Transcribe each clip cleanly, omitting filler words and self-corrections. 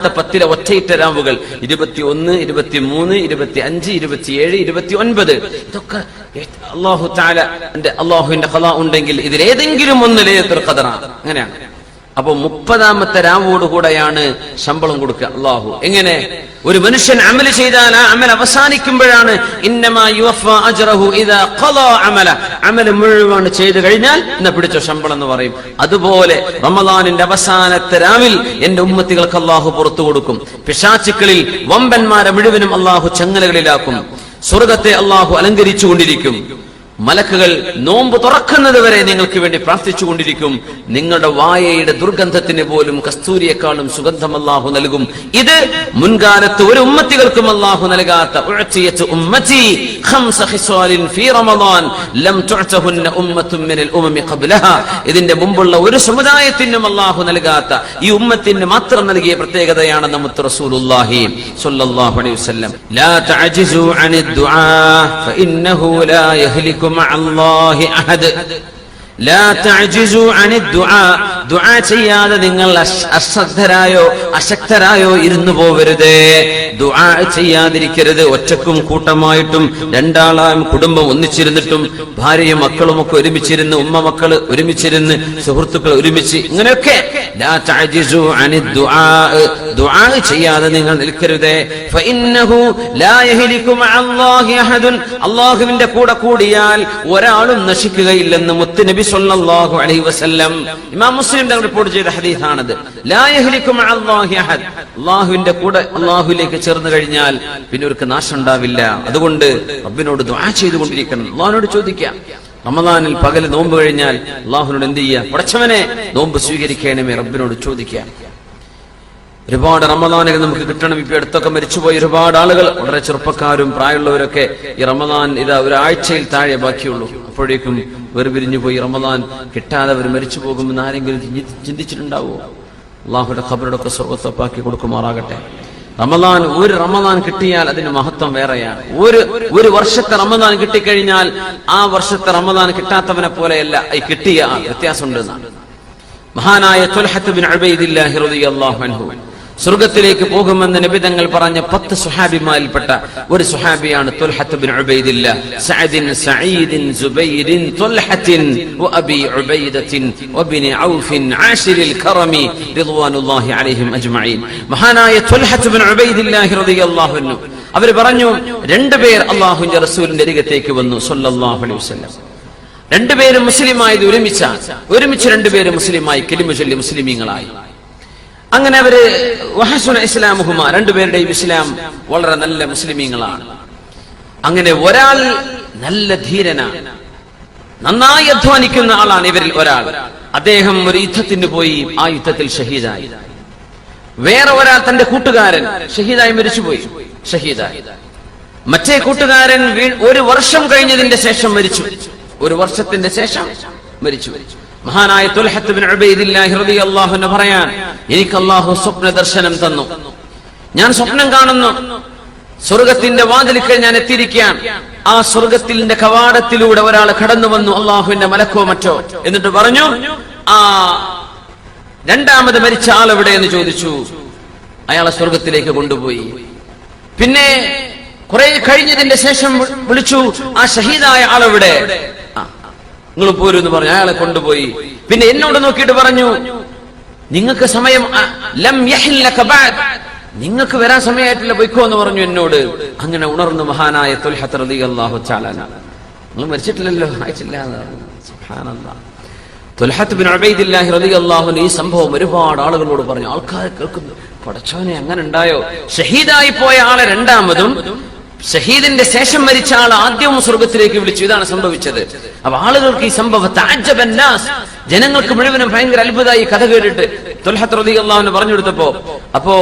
10 ഒറ്റയിട്ട രാവുകൾ 21, 23, 25, 27, 29 ഇതൊക്കെ അള്ളാഹുവിന്റെ ഖളാ ഉണ്ടെങ്കിൽ ഇതിലേതെങ്കിലും ഒന്ന് ലൈലത്തുൽ ഖദറാണ്. അങ്ങനെയാണ്. അപ്പൊ 30ാമത്തെ രാവോടുകൂടെയാണ് ശമ്പളം കൊടുക്കുക അള്ളാഹു. എങ്ങനെ? ഒരു മനുഷ്യൻ അമൽ ചെയ്താൽ ആ അമൽ അവസാനിക്കുമ്പോഴാണ് ഇന്നമാ യുവഫാ അജ്റഹു ഇദാ ഖളാ അമല. അമൽ മുഴുവൻ ചെയ്തു കഴിഞ്ഞാൽ എന്നാ പിടിച്ചോ ശമ്പളം എന്ന് പറയും. അതുപോലെ റമളാനിന്റെ അവസാനത്തെ രാവിൽ എന്റെ ഉമ്മത്തികൾക്ക് അള്ളാഹു പുറത്തു കൊടുക്കും. പിശാചുക്കളിൽ വമ്പന്മാരെ മുഴുവനും അള്ളാഹു ചങ്ങലകളിലാക്കും. സ്വർഗത്തെ അള്ളാഹു അലങ്കരിച്ചു കൊണ്ടിരിക്കും. മലക്കുകൾ നോമ്പ് തുറക്കുന്നത് വരെ നിങ്ങൾക്ക് വേണ്ടി പ്രാർത്ഥിച്ചു കൊണ്ടിരിക്കും. നിങ്ങളുടെ വായയുടെ ദുർഗന്ധത്തിന് പോലും കസ്തൂരിയെക്കാളും സുഗന്ധം അല്ലാഹു നൽകും. ഇത് മുൻകാലത്ത് ഒരു ഉമ്മത്തികൾക്കും അല്ലാഹു നൽകാത്ത ഉമ്മത്തി ഖംസ ഖിസാലിൻ ഫീ റമളാൻ ലം തുഅതഹുന്ന ഉമ്മത്തുൻ മിനൽ ഉമമി ഖബ്ലഹാ. ഇതിന്റെ മുമ്പുള്ള ഒരു സമുദായത്തിനും അല്ലാഹു നൽകാത്ത ഈ ഉമ്മത്തിന് മാത്രം നൽകിയ പ്രത്യേകതയാണ് നമ്മുടെ റസൂലുള്ളാഹി സ്വല്ലല്ലാഹു അലൈഹി വസല്ലം. ലാ തഅജിസു അനിദ് ദുആ ഫഇന്നഹു ലാ യഹ്ലികു مع الله أحد لا تعجزوا عن الدعاء. ദുആ ചെയ്യാതെ നിങ്ങൾ അശ്രദ്ധരായോ അശക്തരായോ ഇരുന്നു പോവരുത്. ദുആ ചെയ്യാതിരിക്കരുത്. ഒറ്റക്കും കൂട്ടമായിട്ടും രണ്ടാളായും കുടുംബം ഒന്നിച്ചിരുന്നിട്ടും ഭാര്യയും മക്കളും ഒക്കെ ഒരുമിച്ചിരുന്ന്, ഉമ്മ മക്കള് ഒരുമിച്ചിരുന്ന്, സുഹൃത്തുക്കൾ ഒരുമിച്ച്, ഇങ്ങനെയൊക്കെ ലാ തഅജിസു അനിദ് ദുആ. ദുആ ചെയ്യാതെ നിങ്ങൾ നിൽക്കരുത്. ഫഇന്നഹു ലാ യഹ്ലികു മഅല്ലാഹി അഹദുൻ. അല്ലാഹുവിന്റെ കൂടെ കൂടിയാൽ ഒരാളും നശിക്കുകയില്ലെന്ന് മുത്തുനബി സ്വല്ലല്ലാഹു അലൈഹി വസല്ലം ഇമാം മുസ്ലിം റിപ്പോർട്ട് ചെയ്ത ഹദീസാണത്. ലാ യഹ്ലികു മഅല്ലാഹി അഹദ്. അല്ലാഹുവിന്റെ കൂടെ അല്ലാഹുവിലേക്ക് ചേർന്ന് കഴിഞ്ഞാൽ പിന്നെ ഒരു നാശം ഉണ്ടാവില്ല. അതുകൊണ്ട് റബ്ബിനോട് ദുആ ചെയ്തുകൊണ്ടിരിക്കണം. അല്ലാഹുവിനോട് ചോദിക്കാം. റമളാനിൽ പകൽ നോമ്പ് കഴിഞ്ഞാൽ അല്ലാഹുവിനോട് എന്ത് ചെയ്യുക? പടച്ചവനെ നോമ്പ് സ്വീകരിക്കണമേ, റബ്ബിനോട് ചോദിക്കാം. ഒരുപാട് റമളാനുകൾ നമുക്ക് കിട്ടണം. ഇപ്പൊ അടുത്തൊക്കെ മരിച്ചുപോയി ഒരുപാട് ആളുകൾ, വളരെ ചെറുപ്പക്കാരും പ്രായമുള്ളവരൊക്കെ ഈ റമളാൻ ഇതാ ഒരാഴ്ചയിൽ താഴെ ബാക്കിയുള്ളൂ. അപ്പോഴേക്കും വേർപിരിഞ്ഞു പോയി. റമളാൻ കിട്ടാതെ അവർ മരിച്ചു പോകുമെന്ന് ആരെങ്കിലും ചിന്തിച്ചിട്ടുണ്ടാവുമോ? അള്ളാഹുയുടെ ഖബറൊക്കെ സ്വർഗ്ഗത്തൊപ്പാക്കി കൊടുക്കുമാറാകട്ടെ. ഒരു റമളാൻ കിട്ടിയാൽ അതിന് മഹത്വം വേറെയാണ്. ഒരു വർഷത്തെ റമളാൻ കിട്ടിക്കഴിഞ്ഞാൽ ആ വർഷത്തെ റമളാൻ കിട്ടാത്തവനെ പോലെയല്ല ഈ കിട്ടിയ വ്യത്യാസമുണ്ടെന്നാണ്. മഹാനായ തുൽഹത്ത് ബിൻ ഉബൈദില്ലാഹി റളിയല്ലാഹു അൻഹു സ്വർഗത്തിലേക്ക് പോകുമെന്ന് നബി തങ്ങൾ പറഞ്ഞ 10 സുഹാബിമാരിൽപ്പെട്ട ഒരു സുഹാബിയാണ് തുൽഹത്ത് ബിൻ ഉബൈദില്ലാ. സഅദിൻ, സഈദിൻ, സുബൈരിൻ, തുൽഹത്തിൻ വഅബി ഉബൈദത്തിൻ വബിൻ ഔഫിൻ ആശിരിൽ കറമി റിദ്വാനുല്ലാഹി അലൈഹിം അജ്മഈൻ. മഹാനായ തുൽഹത്ത് ബിൻ ഉബൈദില്ലാഹി റളിയല്ലാഹു അൻഹു അവർ പറഞ്ഞു, രണ്ടുപേർ അല്ലാഹുവിന്റെ റസൂലിന്റെ അരികത്തേക്ക് വന്നു സ്വല്ലല്ലാഹു അലൈഹി വസല്ലം. രണ്ടുപേരും മുസ്ലിമായത് ഒരുമിച്ച് രണ്ടുപേരും മുസ്ലിമായി കലിമ ചൊല്ലി മുസ്ലിമീങ്ങളായി. അങ്ങനെ അവര് വഹസുന ഇസ്ലാമുഹുമ, രണ്ടുപേരുടെയും ഇസ്ലാം വളരെ നല്ല മുസ്ലിമീങ്ങളാണ്. അങ്ങനെ ഒരാൾ നല്ല ധീരനാണ്, നന്നായി അധ്വാനിക്കുന്ന ആളാണ് ഇവരിൽ ഒരാൾ. അദ്ദേഹം ഒരു യുദ്ധത്തിന് പോയി, ആ യുദ്ധത്തിൽ ഷഹീദായി. വേറെ ഒരാൾ തന്റെ കൂട്ടുകാരൻ ഷഹീദായി മരിച്ചുപോയി, ഷഹീദായി. മറ്റേ കൂട്ടുകാരൻ 1 വർഷം കഴിഞ്ഞതിന്റെ ശേഷം മരിച്ചു. 1 വർഷത്തിന്റെ ശേഷം മരിച്ചു. മഹാനായ തുൽഹത്ത് ബിൻ ഉബൈദില്ലാഹി റളിയല്ലാഹു അൻഹു പറയാൻ, എനിക്ക് അല്ലാഹു സ്വപ്ന ദർശനം തന്നു. ഞാൻ സ്വപ്നം കാണുന്നു, സ്വർഗത്തിന്റെ വാതിൽക്കൽ ഞാൻ എത്തിയിരിക്കുകയാണ്. ആ സ്വർഗത്തിന്റെ കവാടത്തിലൂടെ ഒരാൾ കടന്നു വന്നു, അല്ലാഹുവിന്റെ മലക്കോ മറ്റോ. എന്നിട്ട് പറഞ്ഞു, ആ രണ്ടാമത് മരിച്ച ആൾ എവിടെയെന്ന് ചോദിച്ചു. അയാളെ സ്വർഗത്തിലേക്ക് കൊണ്ടുപോയി. പിന്നെ കുറെ കഴിഞ്ഞതിന്റെ ശേഷം വിളിച്ചു, ആ ഷഹീദായ ആളെവിടെ? നിങ്ങൾ പോരെന്ന് പറഞ്ഞു. അയാളെ കൊണ്ടുപോയി. പിന്നെ എന്നോട് നോക്കിയിട്ട് പറഞ്ഞു, നിങ്ങൾക്ക് സമയം ലം യഹിൽ ലക ബഅദ്, നിങ്ങൾക്ക് വരാൻ സമയമായിട്ടില്ല, പോയിക്കോ എന്ന് പറഞ്ഞു എന്നോട്. അങ്ങനെ ഉണർന്നു മഹാനായ തുൽഹത്ത് റളിയല്ലാഹു തആല. നിങ്ങൾ മരിച്ചിട്ടില്ലല്ലോ, ആയിട്ടില്ല. സുബ്ഹാനല്ലാഹ്. തുൽഹത്ത് ബിൻ ഉബൈദില്ലാഹി റളിയല്ലാഹു അൻഹു ഈ സംഭവം ഒരുപാട് ആളുകളോട് പറഞ്ഞു. ആൾക്കാർ കേൾക്കുന്നു, പടച്ചോനെ അങ്ങനെ ഉണ്ടായോ? ഷഹീദായി പോയ ആളെ രണ്ടാമതും ഷഹീദിന്റെ ശേഷം മരിച്ച ആൾ ആദ്യവും സ്വർഗത്തിലേക്ക് വിളിച്ചു. ഇതാണ് സംഭവിച്ചത്. അപ്പൊ ആളുകൾക്ക് ഈ സംഭവം ജനങ്ങൾക്ക് മുഴുവനും ഭയങ്കര അത്ഭുതമായി കഥ കേട്ടിട്ട് തുൽഹത്ത് റളിയല്ലാഹു അൻഹു പറഞ്ഞു കൊടുത്തപ്പോ അപ്പോ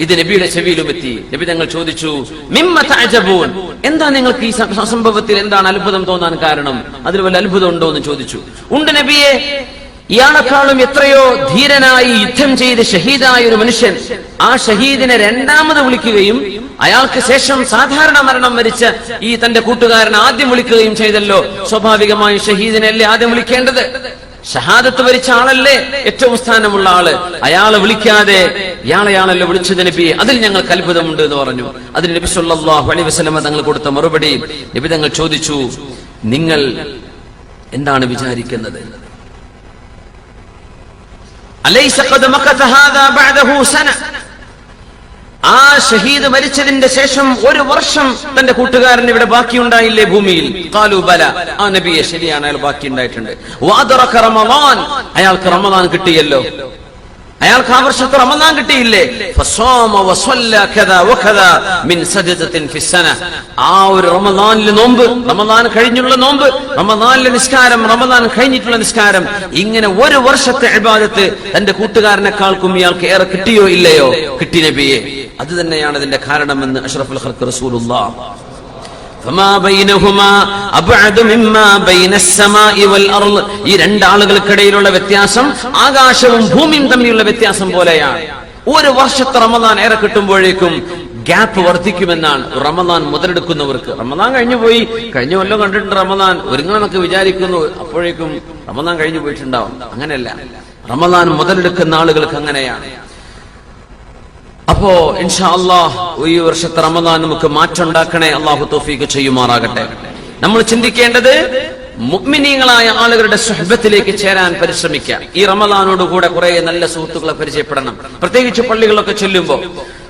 ഇത് നബിയുടെ ചെവിയിലും എത്തി. നബി തങ്ങൾ ചോദിച്ചു, മിമ്മ തഅജബൂൻ, എന്താ നിങ്ങൾക്ക് ഈ സംഭവത്തിൽ എന്താണ് അത്ഭുതം തോന്നാൻ കാരണം? അതിൽ വല്ല അത്ഭുതം ഉണ്ടോ എന്ന് ചോദിച്ചു. ഉണ്ട് നബിയെ, ഇയാളെക്കാളും എത്രയോ ധീരനായി യുദ്ധം ചെയ്ത് ഷഹീദായ ഒരു മനുഷ്യൻ ആ ഷഹീദിനെ രണ്ടാമത് വിളിക്കുകയും അയാൾക്ക് ശേഷം സാധാരണ മരണം മരിച്ച ഈ തന്റെ കൂട്ടുകാരൻ ആദ്യം വിളിക്കുകയും ചെയ്തല്ലോ. സ്വാഭാവികമായും ഷഹീദിനെ അല്ലേ ആദ്യം വിളിക്കേണ്ടത്? ഷഹാദത്ത് വരിച്ച ആളല്ലേ ഏറ്റവും സ്ഥാനമുള്ള ആള്, അയാളെ വിളിക്കാതെ ഇയാളെയാണല്ലോ വിളിച്ചത് നബിയെ, അതിൽ ഞങ്ങൾക്ക് അത്ഭുതമുണ്ട് എന്ന് പറഞ്ഞു. അതിന് നബി സല്ലല്ലാഹു അലൈഹി വസല്ലം തങ്ങൾ കൊടുത്ത മറുപടി, നബി തങ്ങൾ ചോദിച്ചു, നിങ്ങൾ എന്താണ് വിചാരിക്കുന്നത്? അലൈസ ഖദ് മഖത ഹാദാ ബഅദഹു സന, ആ ഷഹീദ് മരിച്ചതിന്റെ ശേഷം ഒരു വർഷം തന്റെ കൂട്ടുകാരൻ ഇവിടെ ബാക്കിയുണ്ടായില്ലേ ഭൂമിയിൽ? ഖാലു ബല, ആ നബിയെ ശരിയാണ്, അയാൾ ബാക്കിയുണ്ടായിട്ടുണ്ട്. വഅദറക റമളാൻ, അയാൾക്ക് റമളാൻ കിട്ടിയല്ലോ, അയാൾക്ക് ആ വർഷത്തെ റമളാൻ കിട്ടിയില്ലേ? ഫസാമ വസല്ല കദാ വകദാ മിൻ സജദത്തിൻ ഫിസ്സന, ആ ഒരു റമളാനിലെ നോമ്പ്, റമളാൻ കഴിഞ്ഞുള്ള നോമ്പ്, റമളാനിലെ നിസ്കാരം, റമളാൻ കഴിഞ്ഞിട്ടുള്ള നിസ്കാരം, ഇങ്ങനെ ഒരു വർഷത്തെ ഇബാദത്ത് തന്റെ കൂട്ടുകാരനെക്കാൾക്കും ഇയാൾക്ക് ഏറെ കിട്ടിയോ ഇല്ലയോ? കിട്ടി നബിയെ. അത് തന്നെയാണ് ഇതിന്റെ കാരണമെന്ന് അഷ്റഫുൽ ഖൽഖ് റസൂലുള്ളാഹ്. ഫമാ ബൈനഹുമാ അബ്അദു മിമ്മാ ബൈനസ് സമാഇ വൽ അർള്, ഈ രണ്ടാളുകൾക്കിടയിലുള്ള വ്യത്യാസം ആകാശവും ഭൂമിയും തമ്മിലുള്ള വ്യത്യാസം പോലെയാണ്. ഒരു വർഷത്തെ റമളാൻ ഏറെ കിട്ടുമ്പോഴേക്കും ഗ്യാപ്പ് വർദ്ധിക്കുമെന്നാണ് റമളാൻ മുതലെടുക്കുന്നവർക്ക്. റമളാൻ കഴിഞ്ഞു പോയി, കഴിഞ്ഞ കൊല്ലം കണ്ടിട്ടുണ്ട് റമളാൻ, ഒരുങ്ങണമെന്നൊക്കെ വിചാരിക്കുന്നു, അപ്പോഴേക്കും റമളാൻ കഴിഞ്ഞു പോയിട്ടുണ്ടാവും. അങ്ങനെയല്ല, റമളാൻ മുതലെടുക്കുന്ന ആളുകൾക്ക് അങ്ങനെയാണ്. അപ്പോ ഇൻഷാ അല്ലാഹ് ഈ വർഷത്തെ റമളാൻ നമുക്ക് മാറ്റമുണ്ടാക്കണേ, അല്ലാഹു തൗഫീഖ് ചെയ്യുമാറാകട്ടെ. നമ്മൾ ചിന്തിക്കേണ്ടത് മുഅ്മിനീങ്ങളായ ആളുകളുടെ സുഹബത്തിലേക്ക് ചേരാൻ പരിശ്രമിക്കുക. ഈ റമളാനോടുകൂടെ കുറെ നല്ല സുഹൃത്തുക്കളെ പരിചയപ്പെടണം. പ്രത്യേകിച്ച് പള്ളികളൊക്കെ ചെല്ലുമ്പോൾ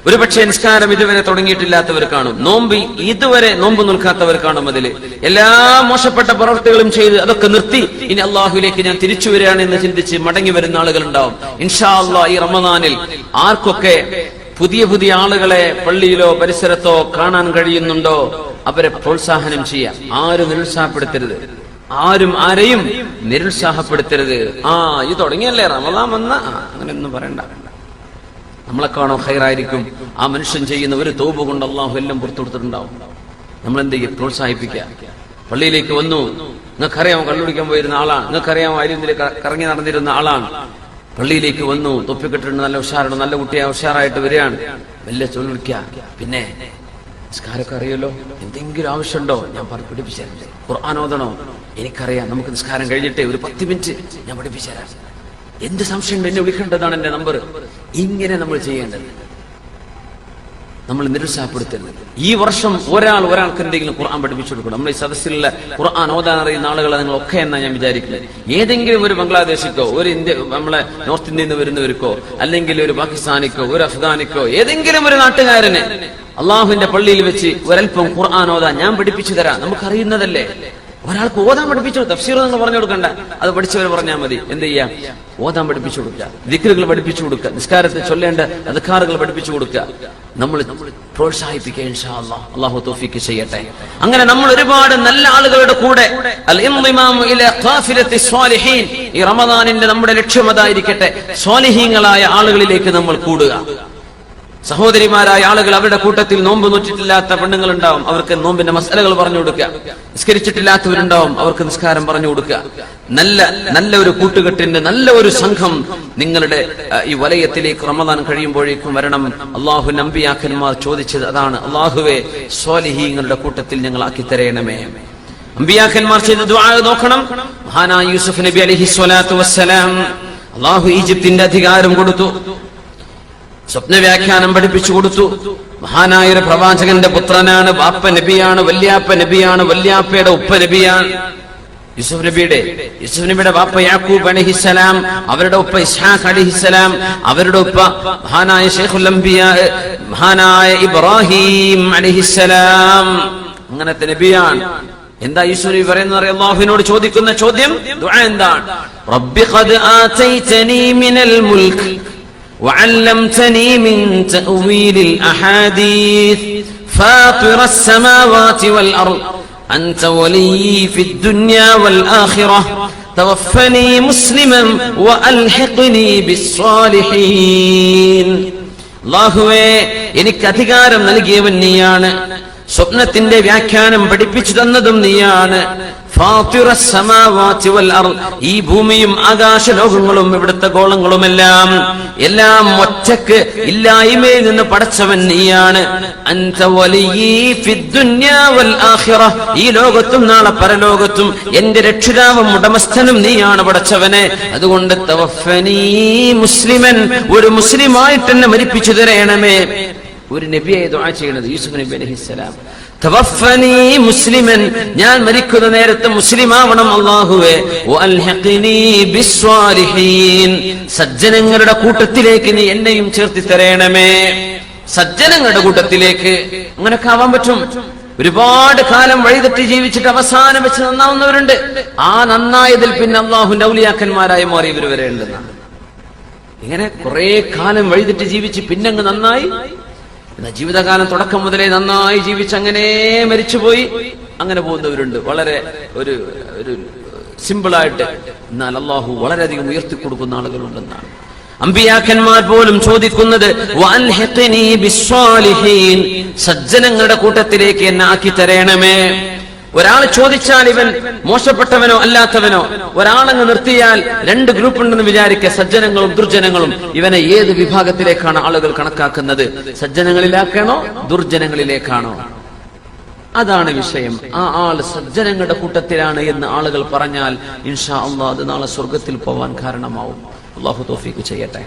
ഒരുപക്ഷെ നിസ്കാരം ഇതുവരെ തുടങ്ങിയിട്ടില്ലാത്തവർ കാണും, നോമ്പ് ഇതുവരെ നോമ്പ് നിൽക്കാത്തവർ കാണും. അതില് എല്ലാ മോശപ്പെട്ട പ്രവൃത്തികളും ചെയ്ത് അതൊക്കെ നിർത്തി ഇനി അള്ളാഹുവിലേക്ക് ഞാൻ തിരിച്ചു വരികയാണ് എന്ന് ചിന്തിച്ച് മടങ്ങി വരുന്ന ആളുകൾ ഉണ്ടാവും. ഇൻഷാ അല്ലാഹ് ഈ റമളാനിൽ ആർക്കൊക്കെ പുതിയ പുതിയ ആളുകളെ പള്ളിയിലോ പരിസരത്തോ കാണാൻ കഴിയുന്നുണ്ടോ അവരെ പ്രോത്സാഹനം ചെയ്യാം. ആരും നിരുത്സാഹപ്പെടുത്തരുത്, ആരെയും നിരുത്സാഹപ്പെടുത്തരുത്. ഇത് തുടങ്ങിയല്ലേ റമളാൻ വന്ന അങ്ങനെയൊന്നും പറയണ്ട, നമ്മളെക്കാണോ ഖൈറായിരിക്കും ആ മനുഷ്യൻ ചെയ്യുന്ന ഒരു തൗബ കൊണ്ട് അള്ളാഹു എല്ലാം പുറത്തു കൊടുത്തിട്ടുണ്ടാവും. നമ്മൾ എന്ത് ചെയ്യും? പ്രോത്സാഹിപ്പിക്കുക. പള്ളിയിലേക്ക് വന്നു, നിങ്ങൾക്കറിയാമോ കള്ളുടിക്കാൻ പോയിരുന്ന ആളാണ്, നിങ്ങൾക്കറിയാമോ അരിന്തിൽ കറങ്ങി നടന്നിരുന്ന ആളാണ്, പള്ളിയിലേക്ക് വന്നു, തൊപ്പിക്കെട്ടിട്ട് നല്ല ഉഷാറാണ്, നല്ല കുട്ടിയെ ഉഷാറായിട്ട് വരികയാണ്, വലിയ ചൊല്ലിക്കുക. പിന്നെ നിസ്കാരമൊക്കെ അറിയല്ലോ, എന്തെങ്കിലും ആവശ്യമുണ്ടോ ഞാൻ പഠിപ്പിച്ചു, ഖുർആൻ ഓതണോ എനിക്കറിയാം, നമുക്ക് നിസ്കാരം കഴിഞ്ഞിട്ടേ ഒരു 10 മിനിറ്റ് ഞാൻ പഠിപ്പിച്ചു തരാം, എന്ത് സംശയം എന്നെ വിളിക്കേണ്ടതാണ് എന്റെ നമ്പർ. ഇങ്ങനെ നമ്മൾ ചെയ്യേണ്ടത്, നമ്മൾ നിരുത്സാഹപ്പെടുത്തരുത്. ഈ വർഷം ഒരാൾക്ക് എന്തെങ്കിലും ഖുർആൻ പഠിപ്പിച്ചു കൊടുക്കണം. നമ്മൾ ഈ സദസ്സിലുള്ള ഖുർആൻ ഓതാൻ അറിയുന്ന ആളുകളെ നിങ്ങളൊക്കെ എന്നാ ഞാൻ വിചാരിക്കുന്നത്. ഏതെങ്കിലും ഒരു ബംഗ്ലാദേശിക്കോ, ഒരു നമ്മളെ നോർത്ത് ഇന്ത്യയിൽ നിന്ന് വരുന്നവർക്കോ, അല്ലെങ്കിൽ ഒരു പാകിസ്ഥാനിക്കോ, ഒരു അഫ്ഗാനിക്കോ, ഏതെങ്കിലും ഒരു നാട്ടുകാരന് അള്ളാഹുവിന്റെ പള്ളിയിൽ വെച്ച് ഒരൽപ്പം ഖുർആൻ ഓതാൻ ഞാൻ പഠിപ്പിച്ചു തരാം. നമുക്കറിയുന്നതല്ലേ. ഒരാൾക്ക് ഓതാൻ പഠിപ്പിച്ചു, തഫ്സീർ നിങ്ങൾ പറഞ്ഞു കൊടുക്കണ്ട, അത് പഠിച്ചവർ പറഞ്ഞാൽ മതി. എന്ത് ചെയ്യാം? ഓതാൻ പഠിപ്പിച്ചു കൊടുക്കുക, ദിക്റുകൾ പഠിപ്പിച്ചു കൊടുക്കുക, നിസ്കാരത്തിൽ ചൊല്ലേണ്ട അദ്കാറുകൾ പഠിപ്പിച്ചു കൊടുക്കുക. നമ്മൾ പ്രോത്സാഹിപ്പിക്കുക. ഇൻഷാ അല്ലാഹ് അല്ലാഹു തൗഫീഖ് ചെയ്യട്ടെ. അങ്ങനെ നമ്മൾ ഒരുപാട് നല്ല ആളുകളുടെ കൂടെ അൽ ഇൻളിമാം ഇലാ ഖാഫിലത്തി സ്വാലിഹീൻ, ഈ റമദാനിന്റെ നമ്മുടെ ലക്ഷ്യം അതായിരിക്കട്ടെ, സ്വാലിഹീങ്ങളായ ആളുകളിലേക്ക് നമ്മൾ കൂടുക. സഹോദരിമാരായ ആളുകൾ, അവരുടെ കൂട്ടത്തിൽ നോമ്പ് നോറ്റിട്ടില്ലാത്ത പെണ്ണുങ്ങൾ ഉണ്ടാവും, അവർക്ക് നോമ്പിന്റെ മസലകൾ പറഞ്ഞു കൊടുക്കുക. നിസ്കരിച്ചിട്ടില്ലാത്തവരുണ്ടാവും, അവർക്ക് നിസ്കാരം പറഞ്ഞു കൊടുക്കുക. നല്ല ഒരു കൂട്ടുകെട്ടിന്റെ നല്ല ഒരു സംഘം നിങ്ങളുടെ ഈ വലയത്തിലേക്ക് റമദാൻ കഴിയുമ്പോഴേക്കും വരണം. അള്ളാഹു അമ്പിയാക്കന്മാർ ചോദിച്ചത് അതാണ്, അള്ളാഹുവേ സ്വാലിഹീങ്ങളുടെ കൂട്ടത്തിൽ ഞങ്ങൾ ആക്കി തരയണമേ. അമ്പിയാക്കന്മാർ ചെയ്ത ദുആ നോക്കണം. മഹാനായ യൂസുഫ് നബി അലൈഹി സ്വലാത്തു വസ്സലാം അള്ളാഹു ഈജിപ്തിന്റെ അധികാരം കൊടുത്തു, സ്വപ്ന വ്യാഖ്യാനം പഠിപ്പിച്ചു കൊടുത്തു. മഹാനായ ഒരു പ്രവാചകന്റെ പുത്രനാണ്, ബാപ്പ നബിയാണ്, വല്യാപ്പ നബിയാണ്, വല്യാപ്പയുടെ ഉപ്പ നബിയാണ്. യൂസുഫ് നബിയുടെ ബാപ്പ യാക്കൂബ് അലൈഹിസ്സലാം, അവരുടെ ഉപ്പ ഇസ്ഹാഖ് അലൈഹിസ്സലാം, അവരുടെ ഉപ്പ മഹാനായ ശൈഖുൽ അംബിയാ മഹാനായ ഇബ്രാഹിം അലൈഹിസ്സലാം, അങ്ങനത്തെ നബിയാണ്. എന്താ യൂസുഫ് നബി പറയുന്നത്? അല്ലാഹുവിനോട് ചോദിക്കുന്ന ചോദ്യം, ദുആ എന്താണ്? റബ്ബി ഖദ് ആതൈതനി മിനൽ മുൽക്ക് وعلمتني من تأويل الأحاديث فاطر السماوات والأرض أنت ولي في الدنيا والآخرة توفني مسلما وألحقني بالصالحين. അല്ലാഹുവേ, എനിക്ക് അധികാരം നൽകിയവൻ നീയാണ്, സ്വപ്നത്തിന്റെ വ്യാഖ്യാനം പഠിപ്പിച്ചു തന്നതും നീയാണ്. ഫാത്തിറസ് സമാവാതി വൽ അർദ്, ഈ ഭൂമിയും ആകാശലോകങ്ങളും ഇവിടുത്തെ ഗോളങ്ങളുമെല്ലാം എല്ലാം ഒറ്റക്ക് ഇല്ലായ്മയിൽ നിന്ന് പടച്ചവൻ നീയാണ്. അൻത വലിയ്യി ഫിദ് ദുനിയാ വൽ ആഖിറ, ഈ ലോകത്തും നാളെ പരലോകത്തും എന്റെ രക്ഷിതാവും ഉടമസ്ഥനും നീയാണ് പടച്ചവനെ. അതുകൊണ്ട് തവഫനി മുസ്ലിമൻ, ഒരു മുസ്ലിമായിട്ട് എന്നെ മരിപ്പിച്ചു തരണമേ. ഒരു നബിയായി ദുആ ചെയ്യുന്നത് യൂസുഫ് നബി അലൈഹിസ്സലാം. തവഫനി മുസ്ലിമൻ, ഞാൻ മരിക്കുന്ന നേരത്തെ മുസ്ലിമാവണം അല്ലാഹുവേ. വഅൽഹിഖ്നി ബിസ്വാലിഹീൻ, സജ്ജനങ്ങളുടെ കൂട്ടത്തിലേക്ക് നീ എന്നെയും ചേർത്തി തരണമേ. സജ്ജനങ്ങളുടെ കൂട്ടത്തിലേക്ക് അങ്ങനെയൊക്കെ ആവാൻ പറ്റും. ഒരുപാട് കാലം വഴിതെറ്റി ജീവിച്ചിട്ട് അവസാനം വെച്ച് നന്നാവുന്നവരുണ്ട്. ആ നന്നായതിൽ പിന്നെ അള്ളാഹുവിന്റെ ഔലിയാക്കന്മാരായി മാറിയവർ വരെ ഉണ്ടെന്നാണ്. ഇങ്ങനെ കുറെ കാലം വഴിതെറ്റി ജീവിച്ച് പിന്നെ അങ്ങ് നന്നായി, ജീവിതകാലം തുടക്കം മുതലേ നന്നായി ജീവിച്ച് അങ്ങനെ മരിച്ചുപോയി, അങ്ങനെ പോകുന്നവരുണ്ട്. വളരെ ഒരു സിമ്പിളായിട്ട്. എന്നാൽ അള്ളാഹു വളരെയധികം ഉയർത്തി കൊടുക്കുന്ന ആളുകളുണ്ടെന്നാണ്. അമ്പിയാക്കന്മാർ പോലും ചോദിക്കുന്നത് വഅൽഹിഖ്നി ബിസ്സാലിഹീൻ, സജ്ജനങ്ങളുടെ കൂട്ടത്തിലേക്ക് എന്നെ ആക്കി തരണമേ. ഒരാൾ ചോദിച്ചാൽ ഇവൻ മോശപ്പെട്ടവനോ അല്ലാത്തവനോ, ഒരാളങ്ങ് നിർത്തിയാൽ രണ്ട് ഗ്രൂപ്പ് ഉണ്ടെന്ന് വിചാരിക്കുക, സജ്ജനങ്ങളും ദുർജനങ്ങളും. ഇവനെ ഏത് വിഭാഗത്തിലേക്കാണ് ആളുകൾ കണക്കാക്കുന്നത്? സജ്ജനങ്ങളിലേക്കാണോ ദുർജനങ്ങളിലേക്കാണോ? അതാണ് വിഷയം. ആ ആൾ സജ്ജനങ്ങളുടെ കൂട്ടത്തിലാണ് എന്ന് ആളുകൾ പറഞ്ഞാൽ ഇൻഷാ അല്ലാഹ് അത് നാളെ സ്വർഗത്തിൽ പോവാൻ കാരണമാവും. അല്ലാഹു തൗഫീഖ് ചെയ്യട്ടെ.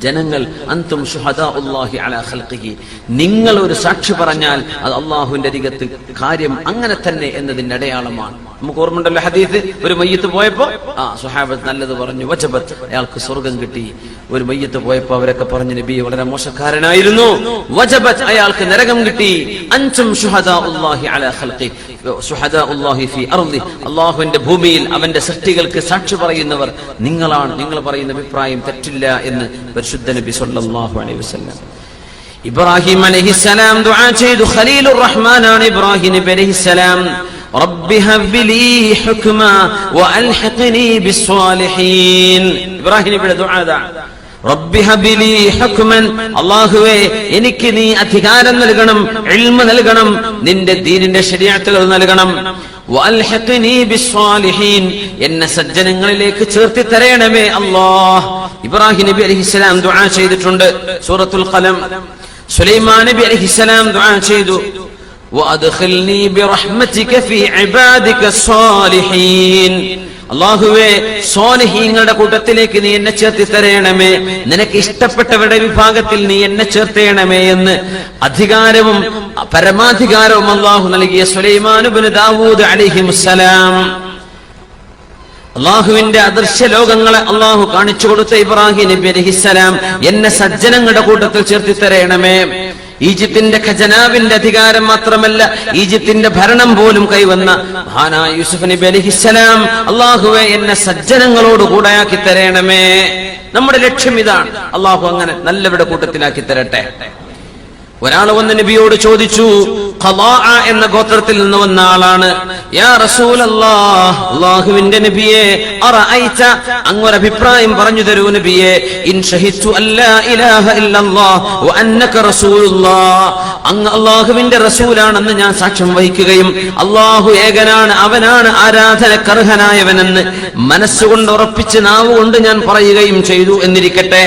ജനങ്ങൾ അൻതും ശുഹദാഉല്ലാഹി അലാ ഖൽഖിഹി, നിങ്ങൾ ഒരു സാക്ഷി പറഞ്ഞാൽ അത് അള്ളാഹുവിന്റെ അരികത്ത് കാര്യം അങ്ങനെ തന്നെ എന്നതിന്റെ അടയാളമാണ്. നമുക്ക് ഓർമ്മയുണ്ടല്ലോ ഹദീസ്, ഒരു മയ്യത്ത് പോയപ്പോ സ്വഹാബത്ത് നല്ലത് പറഞ്ഞു, വജബത്ത്, അയാൾക്ക് സ്വർഗം കിട്ടി. ഒരു മയ്യത്ത് പോയപ്പോ അവരൊക്കെ പറഞ്ഞു നബി വളരെ മോശക്കാരനായിരുന്നു, വജബത്ത്, അയാൾക്ക് നരകം കിട്ടി. അൻതും ശുഹദാഉല്ലാഹി അലാ ഖൽഖി, ശുഹദാഉല്ലാഹി ഫീ അർളി, അള്ളാഹുവിന്റെ ഭൂമിയിൽ അവന്റെ സൃഷ്ടികൾക്ക് സാക്ഷി പറയുന്നവർ നിങ്ങളാണ്. നിങ്ങൾ പറയുന്ന അഭിപ്രായം തെറ്റില്ല എന്ന് പരിശുദ്ധ നബി സല്ലല്ലാഹു അലൈഹി വസല്ലം. ഇബ്രാഹിം അലൈഹിസ്സലാം ദുആ ചെയ്തു. ഖലീലുർ റഹ്മാനാണ് ഇബ്രാഹിം നബി അലൈഹിസ്സലാം. റബ്ബി ഹബ്ബി ലീ ഹുക്മാ വഅൽഹിഖ്നി ബിസ്സാലിഹീൻ. ഇബ്രാഹിം നബിയുടെ ദുആ ദാ, റബ്ബി ഹബ്ബി ലീ ഹുക്മൻ, അല്ലാഹുവേ എനിക്ക് നീ അധികാരം നൽകണം, ഇൽമ നൽകണം, നിന്റെ ദീനിന്റെ ശരീഅത്തുകൾ നൽകണം. വഅൽഹിഖ്നി ബിസ്സാലിഹീൻ, എന്നെ സജ്ജനങ്ങളിലേക്ക് ചേർത്തി തരണമേ അല്ലാഹ്. ഇബ്രാഹിം നബി അലൈഹിസ്സലാം ദുആ ചെയ്തിട്ടുണ്ട്. സൂറത്തുൽ ഖലം. സുലൈമാൻ നബി അലൈഹിസ്സലാം ദുആ ചെയ്തു, വഅദ്ഖിൽനി ബിറഹ്മതിക ഫീ ഇബാദിക സ്സാലിഹീൻ, അല്ലാഹുവേ സ്വാലിഹീങ്ങളുടെ കൂട്ടത്തിലേക്ക് നീ എന്നെ ചേർത്തി തരണമേ, നിനക്ക് ഇഷ്ടപ്പെട്ടവരുടെ വിഭാഗത്തിൽ നീ എന്നെ ചേർത്തേണമേ എന്ന് അധികാരവും പരമാധികാരവും അല്ലാഹു നൽകിയ സുലൈമാൻ ഇബ്നു ദാവൂദ് അലൈഹിമുസ്സലാം. അള്ളാഹുവിന്റെ അദൃശ്യ ലോകങ്ങളെ അള്ളാഹു കാണിച്ചു കൊടുത്ത ഇബ്രാഹിം നബി അലൈഹിസ്സലാം, എന്നെ സജ്ജനങ്ങളുടെ കൂട്ടത്തിൽ ചേർത്തി തരണമേ. ഈജിപ്തിന്റെ ഖജനാവിന്റെ അധികാരം മാത്രമല്ല, ഈജിപ്തിന്റെ ഭരണം പോലും കൈവന്ന മഹാനായ യൂസുഫ് നബി അലൈഹിസ്സലാം, അള്ളാഹുവെ എന്നെ സജ്ജനങ്ങളോട് കൂടെയാക്കി തരണമേ. നമ്മുടെ ലക്ഷ്യം ഇതാണ്. അള്ളാഹു അങ്ങനെ നല്ലവരുടെ കൂട്ടത്തിലാക്കി തരട്ടെ. ഒരാൾ വന്ന് നബിയോട് ചോദിച്ചു, ഖലാഅ എന്ന ഗോത്രത്തിൽ നിന്ന് വന്ന ആളാണ്. യാ റസൂലല്ലാഹ്, അല്ലാഹുവിന്റെ നബിയെ, അറഅയ്ത, അങ്ങൊരു അഭിപ്രായം പറഞ്ഞു തരൂ നബിയെ. ഇൻ ഷഹിദു അല്ലാ ഇലാഹ ഇല്ലല്ലാഹ് വ അന്നക റസൂലുള്ളാഹ്, അങ്ങ് അല്ലാഹുവിന്റെ റസൂലാണെന്ന് ഞാൻ സാക്ഷ്യം വഹിക്കുകയും അല്ലാഹു ഏകനാണ്, അവനാണ് ആരാധനക്കർഹനായവനെന്ന് മനസ്സുകൊണ്ട് ഉറപ്പിച്ച് നാവുകൊണ്ട് ഞാൻ പറയുകയും ചെയ്തു എന്നിരിക്കട്ടെ.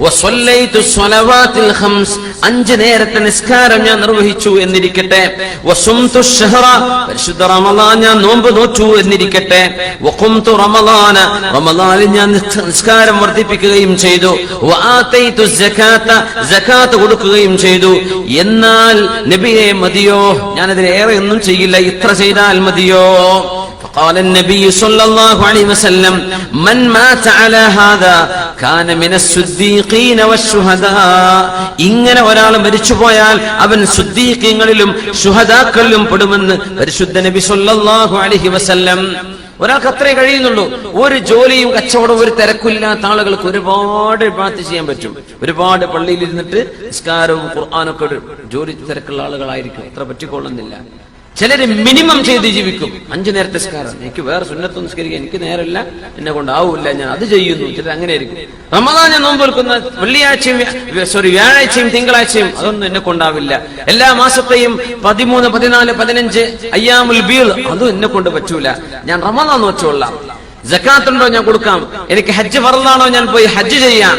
വസല്ലൈതു സ്വലവാത്തിൽ ഖംസ്, 5 നേരത്തെ നിസ്കാരം ഞാൻ നിർവഹിച്ചു എന്നിരിക്കട്ടെ. വസുംതു ശഹറ, പരിശുദ്ധ റമളാൻ ഞാൻ നോമ്പ് നോറ്റു എന്നിരിക്കട്ടെ. വഖുംതു റമളാന, റമളാനിൽ ഞാൻ നിസ്കാരം വർദ്ധിപ്പിക്കുകയും ചെയ്തു. വആതൈതു സകാത, സകാത്ത് കൊടുക്കുകയും ചെയ്തു. എന്നാൽ നബിയെ മതിയോ? ഞാൻ അതിലേറെ ഒന്നും ചെയ്യില്ല, ഇത്ര ചെയ്താൽ മതിയോ? قال النبي صلى الله عليه وسلم من مات على هذا كان من الصديقين والشهداء, ഇങ്ങനെ ഒരാൾ മരിച്ചുപോയാൽ അവൻ സുദ്ദീഖീങ്ങളിലും ശുഹദാക്കളിലും പെടുമെന്ന് പരിശുദ്ധ നബി സല്ലല്ലാഹു അലൈഹി വസല്ലം. ഒരാൾക്ക് അത്രേ കഴിയുന്നുള്ളൂ. ഒരു ജോലിയും കച്ചവടവും ഒരു തിരക്കില്ലാത്ത ആളുകൾക്ക് ഒരുപാട് ഇബാദത്ത് ചെയ്യാൻ പറ്റും. ഒരുപാട് പള്ളിയിൽ ഇരുന്നിട്ട് നിസ്കാരവും ഖുർആനൊക്കെ ജോലി തിരക്കുള്ള ആളുകളായിരിക്കും, അത്ര പറ്റിക്കൊള്ളുന്നില്ല. ചിലര് മിനിമം ചെയ്ത് ജീവിക്കും. 5 നേരത്തെ നിസ്കാരം, എനിക്ക് വേറെ സുന്നത്ത് നിസ്കരിക്കാൻ എനിക്ക് നേരമില്ല, എന്നെ കൊണ്ടാവൂല്ല, ഞാൻ അത് ചെയ്യുന്നു. ചിലർ അങ്ങനെ ആയിരിക്കും. റമദാൻ ഞാൻ നോമ്പ് വെക്കുന്ന വ്യാഴാഴ്ചയും തിങ്കളാഴ്ചയും അതൊന്നും എന്നെ കൊണ്ടാവില്ല. എല്ലാ മാസത്തെയും 13, 14, 15 അയ്യാമുൽ ബീൾ അതും എന്നെ കൊണ്ട് പറ്റൂല, ഞാൻ റമദാൻ നോച്ചോളാം. സക്കാത്തുണ്ടോ ഞാൻ കൊടുക്കാം, എനിക്ക് ഹജ്ജ് ഫർളാണോ ഞാൻ പോയി ഹജ്ജ് ചെയ്യാം.